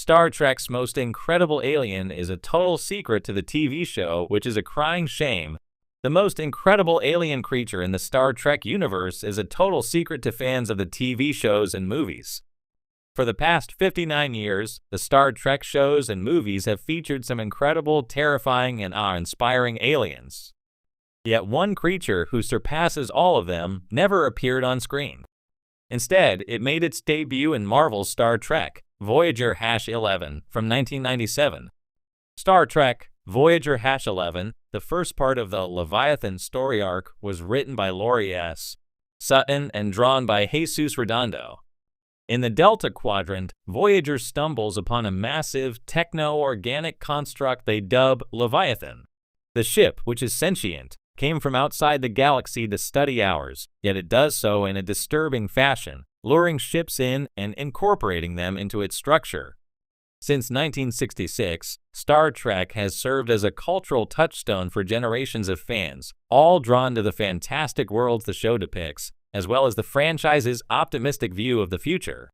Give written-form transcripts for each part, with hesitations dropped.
Star Trek's most incredible alien is a total secret to the TV show, which is a crying shame. The most incredible alien creature in the Star Trek universe is a total secret to fans of the TV shows and movies. For the past 59 years, the Star Trek shows and movies have featured some incredible, terrifying, and awe-inspiring aliens. Yet one creature who surpasses all of them never appeared on screen. Instead, it made its debut in Marvel's Star Trek, Voyager-11 from 1997. Star Trek, Voyager-11, the first part of the Leviathan story arc, was written by Laurie S. Sutton and drawn by Jesus Redondo. In the Delta Quadrant, Voyager stumbles upon a massive, techno-organic construct they dub Leviathan. The ship, which is sentient, came from outside the galaxy to study ours, yet it does so in a disturbing fashion, luring ships in and incorporating them into its structure. Since 1966, Star Trek has served as a cultural touchstone for generations of fans, all drawn to the fantastic worlds the show depicts, as well as the franchise's optimistic view of the future.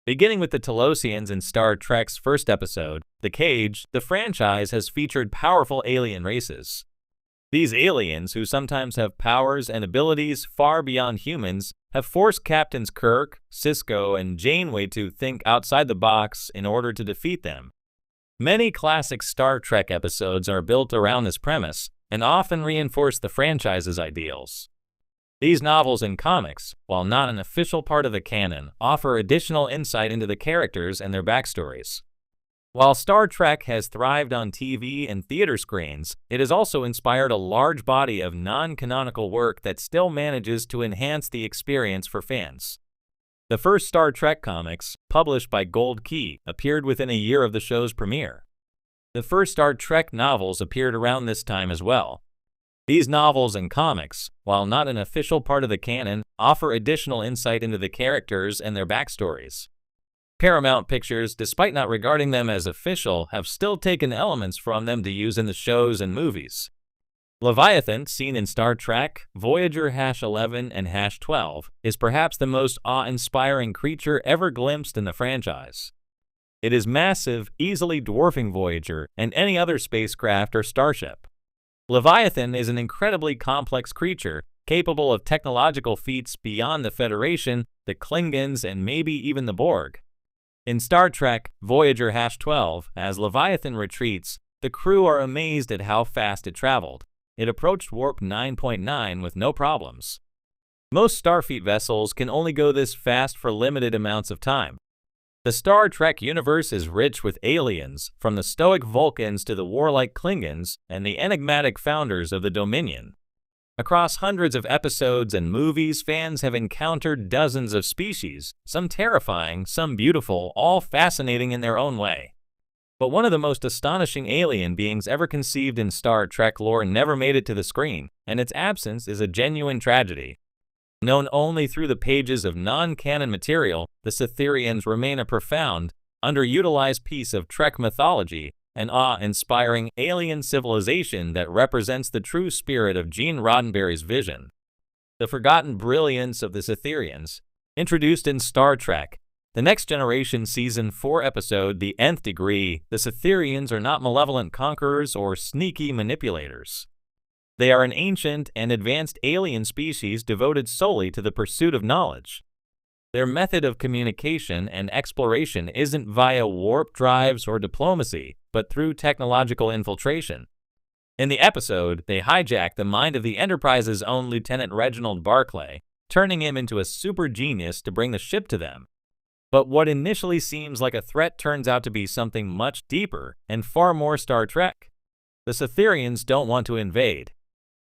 Beginning with the Talosians in Star Trek's first episode, The Cage, the franchise has featured powerful alien races. These aliens, who sometimes have powers and abilities far beyond humans, have forced Captains Kirk, Sisko, and Janeway to think outside the box in order to defeat them. Many classic Star Trek episodes are built around this premise and often reinforce the franchise's ideals. These novels and comics, while not an official part of the canon, offer additional insight into the characters and their backstories. While Star Trek has thrived on TV and theater screens, it has also inspired a large body of non-canonical work that still manages to enhance the experience for fans. The first Star Trek comics, published by Gold Key, appeared within a year of the show's premiere. The first Star Trek novels appeared around this time as well. These novels and comics, while not an official part of the canon, offer additional insight into the characters and their backstories. Paramount Pictures, despite not regarding them as official, have still taken elements from them to use in the shows and movies. Leviathan, seen in Star Trek, Voyager-11 and 12, is perhaps the most awe-inspiring creature ever glimpsed in the franchise. It is massive, easily dwarfing Voyager and any other spacecraft or starship. Leviathan is an incredibly complex creature, capable of technological feats beyond the Federation, the Klingons, and maybe even the Borg. In Star Trek, Voyager-12, as Leviathan retreats, the crew are amazed at how fast it traveled. It approached warp 9.9 with no problems. Most Starfleet vessels can only go this fast for limited amounts of time. The Star Trek universe is rich with aliens, from the stoic Vulcans to the warlike Klingons and the enigmatic founders of the Dominion. Across hundreds of episodes and movies, fans have encountered dozens of species, some terrifying, some beautiful, all fascinating in their own way. But one of the most astonishing alien beings ever conceived in Star Trek lore never made it to the screen, and its absence is a genuine tragedy. Known only through the pages of non-canon material, the Cytherians remain a profound, underutilized piece of Trek mythology, an awe-inspiring alien civilization that represents the true spirit of Gene Roddenberry's vision. The forgotten brilliance of the Cytherians. Introduced in Star Trek, The Next Generation Season 4 episode The Nth Degree, the Cytherians are not malevolent conquerors or sneaky manipulators. They are an ancient and advanced alien species devoted solely to the pursuit of knowledge. Their method of communication and exploration isn't via warp drives or diplomacy, but through technological infiltration. In the episode, they hijack the mind of the Enterprise's own Lieutenant Reginald Barclay, turning him into a super genius to bring the ship to them. But what initially seems like a threat turns out to be something much deeper and far more Star Trek. The Cytherians don't want to invade.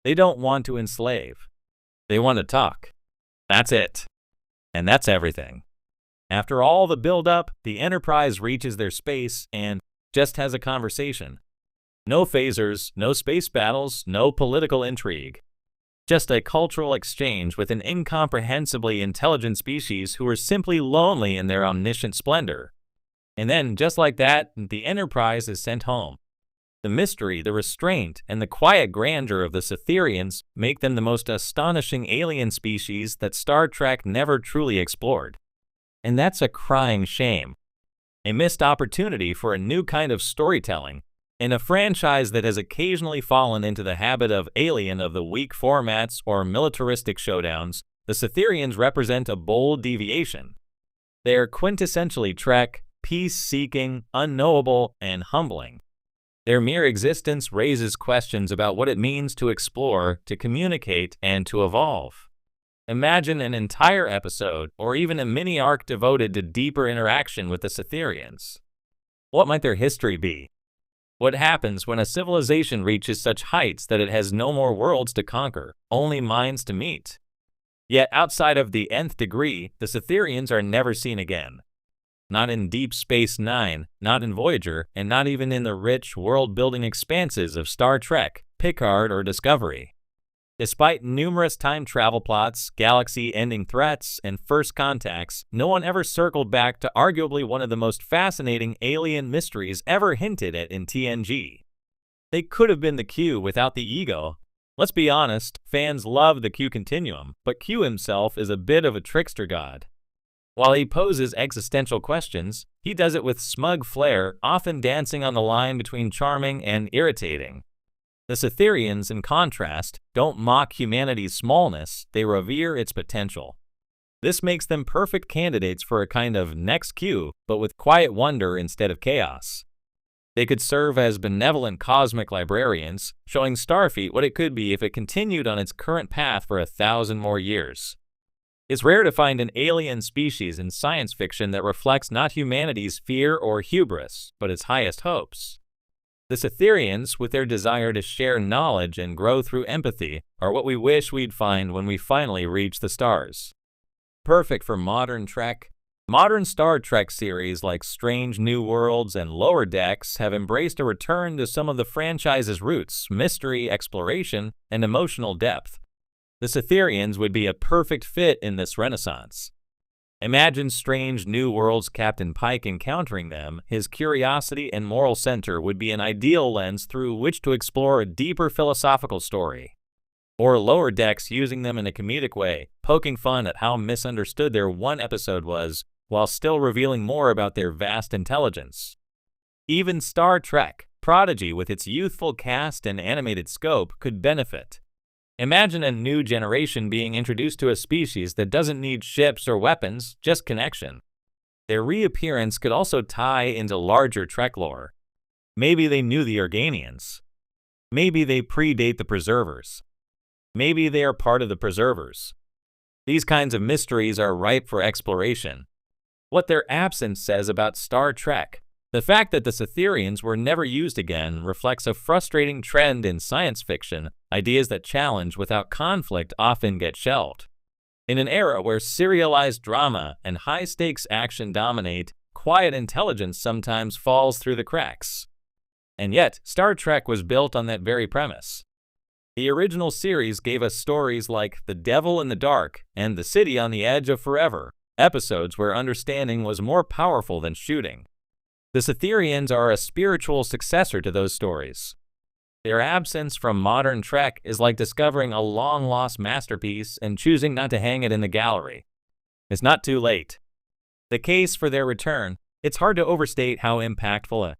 They don't want to enslave. They want to talk. That's it. And that's everything. After all the build-up, the Enterprise reaches their space and just has a conversation. No phasers, no space battles, no political intrigue. Just a cultural exchange with an incomprehensibly intelligent species who are simply lonely in their omniscient splendor. And then, just like that, the Enterprise is sent home. The mystery, the restraint, and the quiet grandeur of the Cytherians make them the most astonishing alien species that Star Trek never truly explored. And that's a crying shame. A missed opportunity for a new kind of storytelling. In a franchise that has occasionally fallen into the habit of Alien of the Week formats or militaristic showdowns, the Cytherians represent a bold deviation. They are quintessentially Trek, peace-seeking, unknowable, and humbling. Their mere existence raises questions about what it means to explore, to communicate, and to evolve. Imagine an entire episode, or even a mini-arc devoted to deeper interaction with the Cytherians. What might their history be? What happens when a civilization reaches such heights that it has no more worlds to conquer, only minds to meet? Yet outside of the nth degree, the Cytherians are never seen again. Not in Deep Space Nine, not in Voyager, and not even in the rich, world-building expanses of Star Trek, Picard, or Discovery. Despite numerous time travel plots, galaxy-ending threats, and first contacts, no one ever circled back to arguably one of the most fascinating alien mysteries ever hinted at in TNG. They could have been the Q without the ego. Let's be honest, fans love the Q continuum, but Q himself is a bit of a trickster god. While he poses existential questions, he does it with smug flair, often dancing on the line between charming and irritating. The Cytherians, in contrast, don't mock humanity's smallness, they revere its potential. This makes them perfect candidates for a kind of next Q, but with quiet wonder instead of chaos. They could serve as benevolent cosmic librarians, showing Starfleet what it could be if it continued on its current path for 1,000 more years. It's rare to find an alien species in science fiction that reflects not humanity's fear or hubris, but its highest hopes. The Cytherians, with their desire to share knowledge and grow through empathy, are what we wish we'd find when we finally reach the stars. Perfect for modern Trek. Modern Star Trek series like Strange New Worlds and Lower Decks have embraced a return to some of the franchise's roots, mystery, exploration, and emotional depth. The Cytherians would be a perfect fit in this renaissance. Imagine Strange New Worlds Captain Pike encountering them. His curiosity and moral center would be an ideal lens through which to explore a deeper philosophical story. Or Lower Decks using them in a comedic way, poking fun at how misunderstood their one episode was, while still revealing more about their vast intelligence. Even Star Trek, Prodigy with its youthful cast and animated scope could benefit. Imagine a new generation being introduced to a species that doesn't need ships or weapons, just connection. Their reappearance could also tie into larger Trek lore. Maybe they knew the Organians. Maybe they predate the Preservers. Maybe they are part of the Preservers. These kinds of mysteries are ripe for exploration. What their absence says about Star Trek. The fact that the Cytherians were never used again reflects a frustrating trend in science fiction. Ideas that challenge without conflict often get shelved. In an era where serialized drama and high-stakes action dominate, quiet intelligence sometimes falls through the cracks. And yet, Star Trek was built on that very premise. The original series gave us stories like The Devil in the Dark and The City on the Edge of Forever, episodes where understanding was more powerful than shooting. The Cytherians are a spiritual successor to those stories. Their absence from modern Trek is like discovering a long-lost masterpiece and choosing not to hang it in the gallery. It's not too late. The case for their return, it's hard to overstate how impactful a